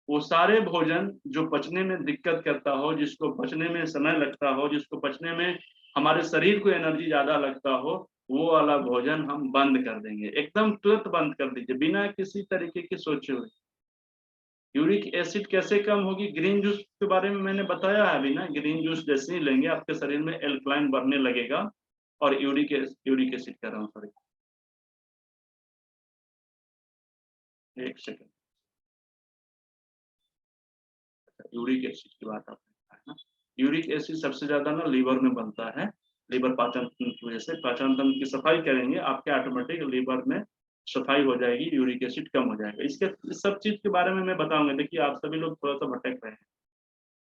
वो सारे भोजन जो पचने में दिक्कत करता हो, जिसको पचने में समय लगता हो, जिसको पचने में हमारे शरीर को एनर्जी ज्यादा लगता हो, वो वाला भोजन हम बंद कर देंगे, एकदम तुरंत बंद कर दीजिए बिना किसी तरीके की सोचे हुए। यूरिक एसिड कैसे कम होगी, ग्रीन जूस के बारे में मैंने बताया है अभी ना। ग्रीन जूस जैसे ही लेंगे आपके शरीर में एल्कलाइन बढ़ने लगेगा, और यूरिक एसिड कह रहा हूँ, सॉरी, एक सेकंड, यूरिक एसिड की बात आपने कहा है ना। यूरिक एसिड सबसे ज्यादा ना लीवर में बनता है, लीवर पाचन तंत्र की वजह से। पाचन तंत्र की सफाई करेंगे आपके ऑटोमेटिक लीवर में सफाई हो जाएगी, यूरिक एसिड कम हो जाएगा। इसके इस सब चीज के बारे में मैं बताऊंगा। देखिए आप सभी लोग थोड़ा सा भटक रहे हैं,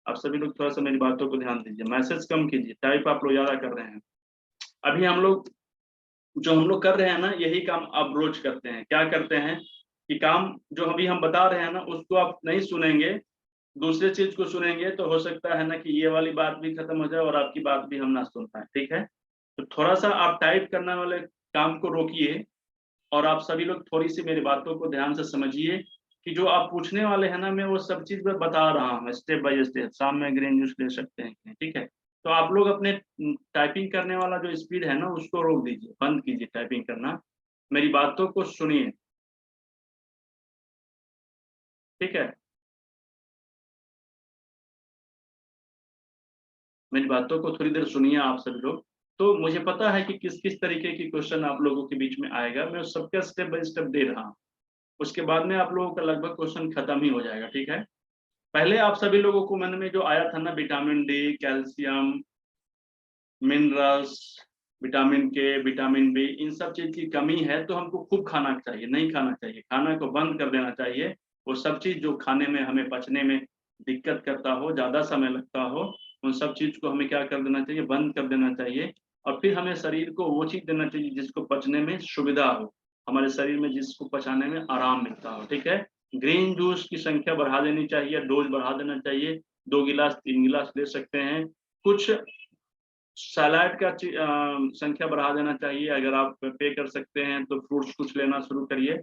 आप सभी लोग थोड़ा सा मेरी बातों को ध्यान दीजिए, मैसेज कम कीजिए, टाइप आप लोग ज्यादा कर रहे हैं। अभी हम लोग जो हम लोग कर रहे हैं ना, यही काम आप रोज करते हैं। क्या करते हैं कि काम जो अभी हम बता रहे हैं ना, उसको आप नहीं सुनेंगे, दूसरे चीज को सुनेंगे, तो हो सकता है ना कि ये वाली बात भी खत्म हो जाए और आपकी बात भी हम ना सुन पाए। ठीक है, तो थोड़ा सा आप टाइप करने वाले काम को रोकिए, और आप सभी लोग थोड़ी सी मेरी बातों को ध्यान से समझिए कि जो आप पूछने वाले हैं ना, मैं वो सब चीज मैं बता रहा हूँ स्टेप बाय स्टेप। शाम में ग्रीन जूस ले सकते हैं, ठीक है। तो आप लोग अपने टाइपिंग करने वाला जो स्पीड है ना, उसको रोक दीजिए, बंद कीजिए टाइपिंग करना, मेरी बातों को सुनिए। ठीक है, मेरी बातों को थोड़ी देर सुनिए आप सभी लोग। तो मुझे पता है कि किस किस तरीके की क्वेश्चन आप लोगों के बीच में आएगा, मैं सबका स्टेप बाय स्टेप दे रहा हूँ। उसके बाद में आप लोगों का लगभग क्वेश्चन खत्म ही हो जाएगा। ठीक है, पहले आप सभी लोगों को मन में जो आया था ना, vitamin D, calcium, minerals, vitamin के, विटामिन बी, इन सब चीज की कमी है तो हमको खूब खाना चाहिए, नहीं खाना चाहिए, खाना को बंद कर देना चाहिए। वो सब चीज जो खाने में हमें पचने में दिक्कत करता हो, ज्यादा समय लगता हो, उन सब चीज को हमें क्या कर देना चाहिए, बंद कर देना चाहिए। और फिर हमें शरीर को वो चीज देना चाहिए जिसको पचने में सुविधा हो, हमारे शरीर में जिसको पचाने में आराम मिलता हो। ठीक है, ग्रीन जूस की संख्या बढ़ा देनी चाहिए, डोज बढ़ा देना चाहिए, 2 गिलास 3 गिलास ले सकते हैं। कुछ सलाद का संख्या बढ़ा देना चाहिए, अगर आप पे कर सकते हैं तो फ्रूट्स कुछ लेना शुरू करिए।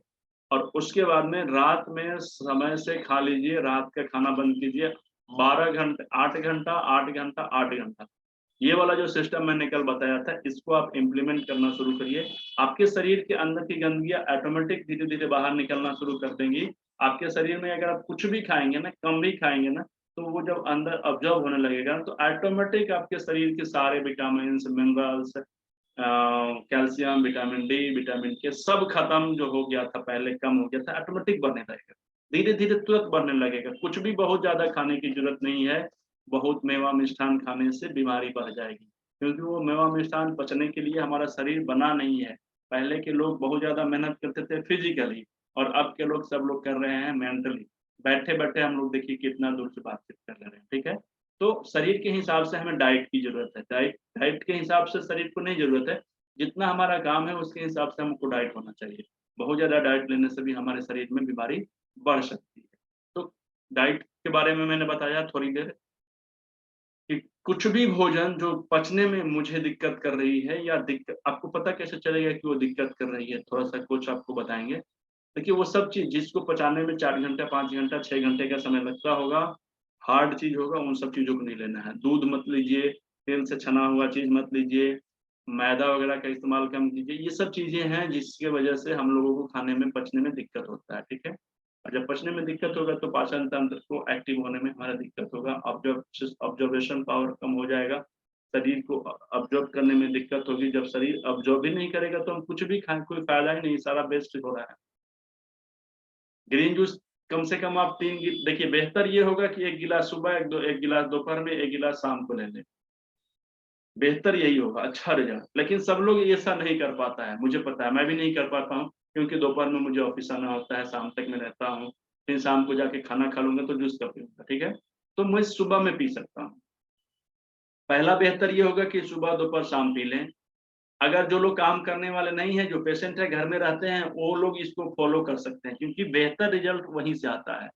और उसके बाद में रात में समय से खा लीजिए, रात का खाना बंद कीजिए। 12 घंटे, 8 घंटा, 8 घंटा, 8 घंटा, ये वाला जो सिस्टम मैंने कल बताया था, इसको आप इम्प्लीमेंट करना शुरू करिए। आपके शरीर के अंदर की गंदगियां ऑटोमेटिक धीरे धीरे बाहर निकलना शुरू कर देंगी। आपके शरीर में अगर आप कुछ भी खाएंगे ना, कम भी खाएंगे ना, तो वो जब अंदर ऑब्जर्व होने लगेगा तो ऑटोमेटिक आपके शरीर के सारे vitamin, minerals, calcium, vitamin D, vitamin के सब खत्म जो हो गया था पहले, कम हो गया था, ऑटोमेटिक बढ़ने लगेगा, धीरे धीरे तुरंत बढ़ने लगेगा। कुछ भी बहुत ज्यादा खाने की जरूरत नहीं है। बहुत मेवा मिष्ठान खाने से बीमारी बढ़ जाएगी, क्योंकि वो मेवा मिष्ठान पचने के लिए हमारा शरीर बना नहीं है। पहले के लोग बहुत ज्यादा मेहनत करते थे फिजिकली, और अब के लोग सब लोग कर रहे हैं मेंटली। बैठे बैठे हम लोग देखिए कितना दूर से बातचीत कर ले रहे हैं। ठीक है, तो शरीर के हिसाब से हमें डाइट की जरूरत है। डाइट के हिसाब से शरीर को नहीं जरूरत है, जितना हमारा काम है उसके हिसाब से हमको डाइट होना चाहिए। बहुत ज्यादा डाइट लेने से भी हमारे शरीर में बीमारी बढ़ सकती है। तो डाइट के बारे में मैंने बताया थोड़ी देर, कि कुछ भी भोजन जो पचने में मुझे दिक्कत कर रही है, या दिक्कत आपको पता कैसे चलेगा कि वो दिक्कत कर रही है, थोड़ा सा कुछ आपको बताएंगे। देखिए वो सब चीज जिसको पचाने में 4 घंटा, 5 घंटा, 6 घंटे का समय लगता होगा, हार्ड चीज होगा, उन सब चीजों को नहीं लेना है। दूध मत लीजिए, तेल से छना हुआ चीज मत लीजिए, मैदा वगैरह का इस्तेमाल कम कीजिए। ये सब चीजें हैं जिसकी वजह से हम लोगों को खाने में पचने में दिक्कत होता है, ठीक है। और जब पचने में दिक्कत होगा तो पाचन तंत्र को एक्टिव होने में हमारा दिक्कत होगा, ऑब्जर्वेशन पावर कम हो जाएगा, शरीर को ऑब्जर्व करने में दिक्कत होगी। जब शरीर ऑब्जर्व ही नहीं करेगा तो हम कुछ भी खाएं कोई फायदा ही नहीं, सारा वेस्ट हो रहा है। ग्रीन जूस कम से कम आप 3 देखिए, बेहतर ये होगा कि 1 गिलास सुबह, 1 गिलास दोपहर में, 1 गिलास शाम को ले लें, बेहतर यही होगा, अच्छा रिजल्ट। लेकिन सब लोग ऐसा नहीं कर पाता है, मुझे पता है, मैं भी नहीं कर पाता हूँ, क्योंकि दोपहर में मुझे ऑफिस आना होता है, शाम तक मैं रहता हूँ, फिर शाम को जाके खाना खा लूंगा तो जूस कब पीऊंगा, ठीक है। तो मैं सुबह में पी सकता हूँ। पहला बेहतर ये होगा कि सुबह दोपहर शाम पी लें। अगर जो लोग काम करने वाले नहीं हैं, जो पेशेंट है, घर में रहते हैं, वो लोग इसको फॉलो कर सकते हैं, क्योंकि बेहतर रिजल्ट वहीं से आता है।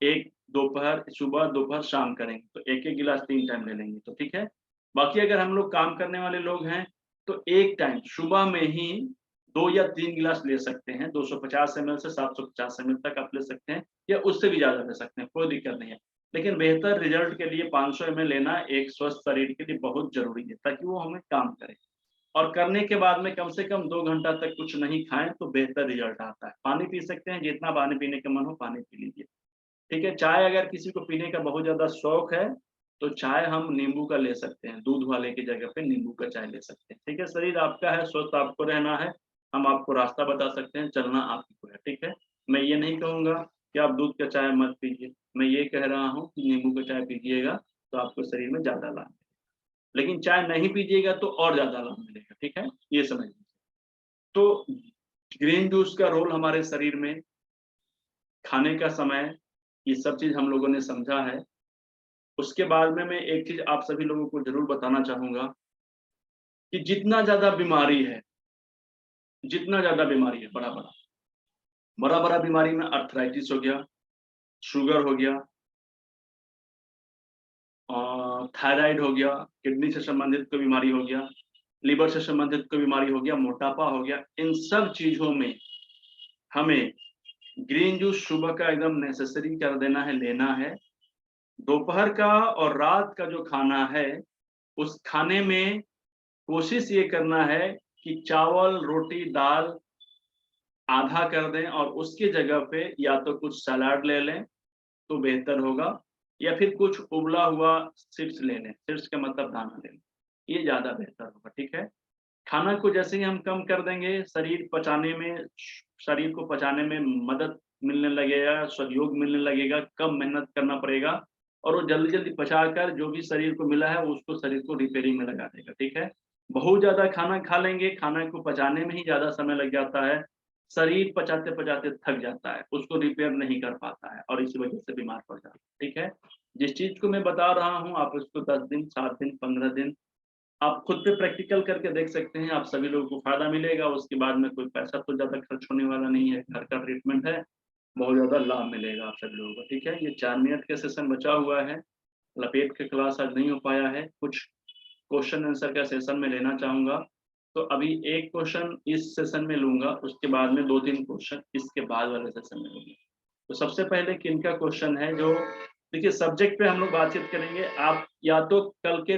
एक दोपहर, सुबह दोपहर शाम करेंगे तो 1-1 गिलास 3 टाइम ले लेंगे तो ठीक है। बाकी अगर हम लोग काम करने वाले लोग हैं तो 1 टाइम सुबह में ही 2 या 3 गिलास ले सकते हैं। 250 एमएल से 750 एमएल तक आप ले सकते हैं, या उससे भी ज़्यादा ले सकते हैं, कोई दिक्कत नहीं है। लेकिन बेहतर रिजल्ट के लिए 500 एमएल लेना एक स्वस्थ शरीर के लिए बहुत ज़रूरी है, ताकि वो हमें काम करे। और करने के बाद में कम से कम 2 घंटा तक कुछ नहीं खाएँ तो बेहतर रिजल्ट आता है। पानी पी सकते हैं, जितना पानी पीने का मन हो पानी पी लीजिए। ठीक है, चाय अगर किसी को पीने का बहुत ज़्यादा शौक है, तो चाय हम नींबू का ले सकते हैं, दूध वाले की जगह पे नींबू का चाय ले सकते हैं, ठीक है। शरीर आपका है, स्वस्थ आपको रहना है, हम आपको रास्ता बता सकते हैं, चलना आपकी को है, ठीक है। मैं ये नहीं कहूँगा कि आप दूध का चाय मत पीजिए, मैं ये कह रहा हूँ कि नींबू का चाय पीजिएगा, तो आपको शरीर में ज़्यादा लाभ मिलेगा। लेकिन चाय नहीं पीजिएगा तो और ज़्यादा लाभ मिलेगा, ठीक है, ये समझ लीजिए। तो ग्रीन जूस का रोल हमारे शरीर में, खाने का समय, ये सब चीज़ हम लोगों ने समझा है। उसके बाद में मैं एक चीज़ आप सभी लोगों को ज़रूर बताना चाहूँगा कि जितना ज़्यादा बीमारी है, बड़ा-बड़ा, बड़ा-बड़ा बीमारी में आर्थराइटिस हो गया, शुगर हो गया, थायराइड हो गया, किडनी से संबंधित कोई बीमारी हो गया, लिवर से संबंधित कोई बीमारी हो गया, मोटापा हो गया, इन सब चीज़ों में हमें ग्रीन जूस सुबह का एकदम नेसेसरी कर देना है, लेना है। दोपहर का और रात का जो खाना है, उस खाने में कोशिश ये करना है कि चावल, रोटी, दाल आधा कर दें और उसकी जगह पे या तो कुछ सलाद ले लें, तो बेहतर होगा, या फिर कुछ उबला हुआ चिप्स ले लें, चिप्स का मतलब दाना ले लें, ये ज़्यादा बेहतर होगा, ठीक है। खाना को जैसे ही हम कम कर देंगे, शरीर को पचाने में मदद मिलने लगेगा, सहयोग मिलने लगेगा, कम मेहनत करना पड़ेगा, और वो जल्दी-जल्दी पचाकर जो भी शरीर को मिला है, उसको शरीर को रिपेयरिंग में लगा देगा, ठीक है। बहुत ज़्यादा खाना खा लेंगे, खाना को पचाने में ही ज़्यादा समय लग जाता है, शरीर पचाते-पचाते थक जाता है, उसको रिपेयर नहीं कर पाता है और इसी वजह से बीमार पड़ जाता है, ठीक है। जिस चीज़ को मैं बता रहा हूँ, आप उसको 10 दिन, 7 दिन, 15 दिन आप खुद पे प्रैक्टिकल करके देख सकते हैं, आप सभी लोगों को फ़ायदा मिलेगा। उसके बाद में कोई पैसा तो ज़्यादा खर्च होने वाला नहीं है, घर का ट्रीटमेंट है, बहुत ज़्यादा लाभ मिलेगा आप सभी लोगों को, ठीक है। ये 4 मिनट का सेशन बचा हुआ है, लपेट के क्लास आज नहीं हो पाया है, कुछ क्वेश्चन आंसर का सेशन में लेना चाहूँगा। तो अभी एक क्वेश्चन इस सेशन में लूँगा, उसके बाद में 2-3 क्वेश्चन इसके बाद वाले सेशन में लूँगा। तो सबसे पहले किनका क्वेश्चन है, जो देखिए सब्जेक्ट पे हम लोग बातचीत करेंगे, आप या तो कल के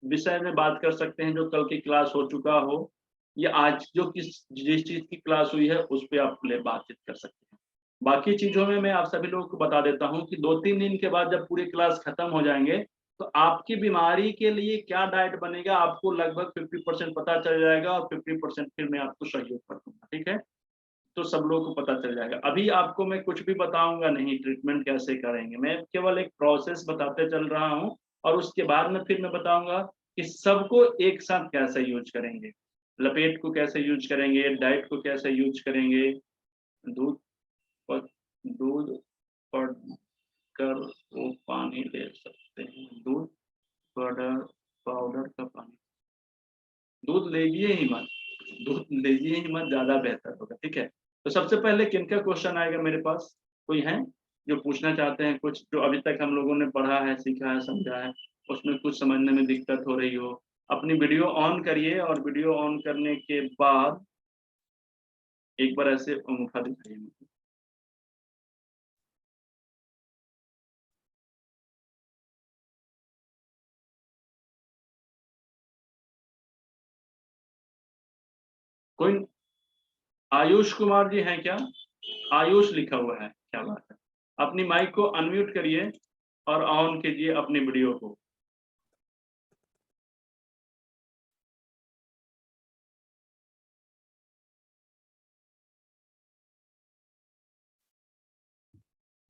विषय में बात कर सकते हैं जो कल की क्लास हो चुका हो, या आज जो जिस चीज़ की क्लास हुई है उस पे आप बातचीत कर सकते हैं। बाकी चीज़ों में मैं आप सभी लोगों को बता देता हूँ कि 2-3 दिन के बाद जब पूरी क्लास खत्म हो जाएँगे, तो आपकी बीमारी के लिए क्या डाइट बनेगा, आपको लगभग 50% पता चल जाएगा और 50% फिर मैं आपको सहयोग कर दूँगा, ठीक है? तो सब लोगों को पता चल जाएगा। अभी आपको मैं कुछ भी बताऊँगा नहीं, ट्रीटमेंट कैसे करेंगे, मैं केवल एक प्रोसेस बताते चल रहा हूँ, और उसके बाद में फिर मैं बताऊँगा कि सबको एक साथ कैसे यूज़ करेंगे। लपेट को कैसे यूज़ करेंगे, डाइट को कैसे यूज़ करेंगे, दूध प दूध पढ़कर वो पानी ले सकते हैं, दूध पाउडर पाउडर का पानी। दूध लीजिए ही मत, दूध लीजिए ही मत, ज़्यादा बेहतर होगा, ठीक है? तो सबसे पहले किनका क्वेश्चन आएगा मेरे पास? कोई है जो पूछना चाहते हैं कुछ, जो अभी तक हम लोगों ने पढ़ा है, सीखा है, समझा है, उसमें कुछ समझने में दिक्कत हो रही हो? अपनी वीडियो ऑन करिए और वीडियो ऑन करने के बाद एक बार ऐसे अंगूठा दिखाइए मुझे। कोई आयुष कुमार जी हैं क्या? आयुष लिखा हुआ है, क्या बात है। अपनी माइक को अनम्यूट करिए और ऑन कीजिए अपनी वीडियो को।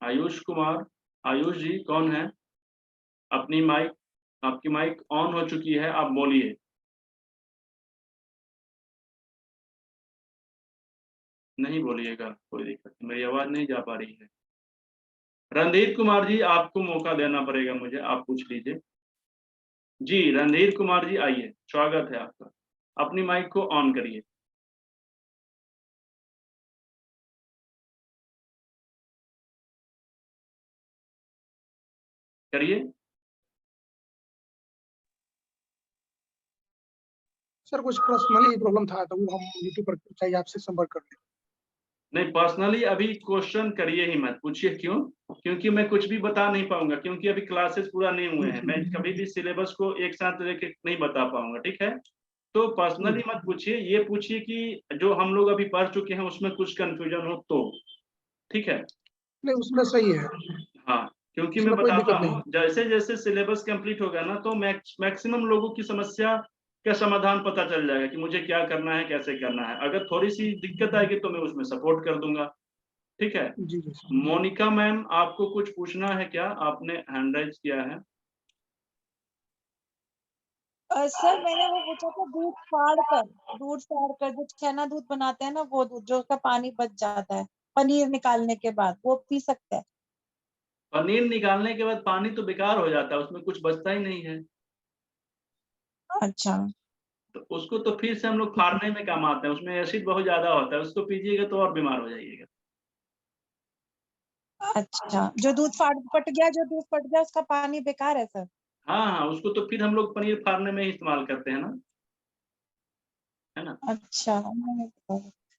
आयुष कुमार, आयुष जी कौन है? अपनी माइक, आपकी माइक ऑन हो चुकी है, आप बोलिए। नहीं बोलिएगा, कोई दिक्कत नहीं, मेरी आवाज नहीं जा पा रही है। रणधीर कुमार जी, आपको मौका देना पड़ेगा मुझे, आप पूछ लीजिए। जी रणधीर कुमार जी आइए, स्वागत है आपका। अपनी माइक को ऑन करिए। करिए। सर कुछ पर्सनली प्रॉब्लम था तो वो हम यूट्यूब पर चाहिए आपसे संपर्क कर लें। नहीं, पर्सनली अभी क्वेश्चन करिए ही मत, पूछिए क्यों? क्योंकि मैं कुछ भी बता नहीं पाऊंगा, क्योंकि अभी क्लासेस पूरा नहीं हुए हैं, मैं कभी भी सिलेबस को एक साथ लेके नहीं बता पाऊंगा, ठीक है? तो पर्सनली मत पूछिए, ये पूछिए कि जो हम लोग अभी पढ़ चुके हैं उसमें कुछ कंफ्यूजन हो तो, ठीक है? नहीं उसमें सही है, हाँ, क्योंकि मैं उसमें कोई बताता दिक्कत नहीं हूँ, जैसे जैसे सिलेबस कंप्लीट होगा ना तो मैक्सिमम लोगों की समस्या का समाधान पता चल जाएगा कि मुझे क्या करना है, कैसे करना है। अगर थोड़ी सी दिक्कत आएगी तो मैं उसमें सपोर्ट कर दूंगा, ठीक है? जी जी सर। मोनिका मैम, आपको कुछ पूछना है क्या? आपने हैंड राइज किया है। सर मैंने वो पूछा था दूध फाड़ कर जो छेना दूध बनाते हैं ना, वो दूध जो उसका पानी बच जाता है पनीर निकालने के बाद, वो पी सकते हैं? पनीर निकालने के बाद पानी तो बेकार हो जाता है, उसमें कुछ बचता ही नहीं है, अच्छा तो उसको तो फिर से हम लोग फाड़ने में काम आते हैं, उसमें एसिड बहुत ज्यादा होता है, उसको पीजिएगा तो और बीमार हो जाइएगा। अच्छा, जो जो दूध फट गया उसका पानी बेकार है सर? हाँ हाँ, उसको तो फिर हम लोग पनीर फाड़ने में ही इस्तेमाल करते हैं ना, है ना? अच्छा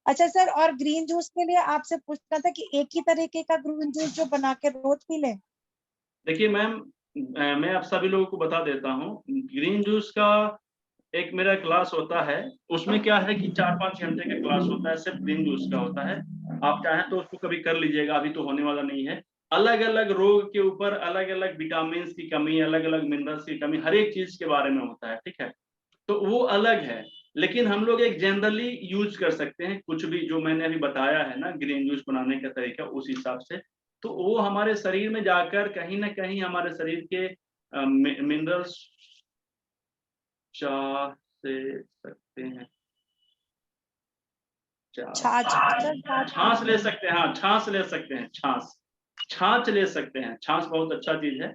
अच्छा सर, और ग्रीन जूस के लिए आपसे पूछना था कि एक ही तरीके का ग्रीन जूस जो बना के रोज पी लें? देखिए मैम, मैं आप सभी लोगों को बता देता हूँ, ग्रीन जूस का एक मेरा क्लास होता है, उसमें क्या है कि 4-5 घंटे का क्लास होता है, सिर्फ ग्रीन जूस का होता है। आप चाहें तो उसको कभी कर लीजिएगा, अभी तो होने वाला नहीं है। अलग अलग रोग के ऊपर अलग अलग विटामिन की कमी, अलग अलग मिनरल्स की कमी, हर एक चीज के बारे में होता है, ठीक है? तो वो अलग है, लेकिन हम लोग एक जनरली यूज कर सकते हैं कुछ भी, जो मैंने अभी बताया है ना ग्रीन जूस बनाने का तरीका, उस हिसाब से तो वो हमारे शरीर में जाकर कहीं ना कहीं हमारे शरीर के मिनरल्स चाह से सकते हैं, छाछ सर, छाछ ले सकते हैं, हाँ छाछ ले सकते हैं, छाछ ले सकते हैं, छाछ बहुत अच्छा चीज है,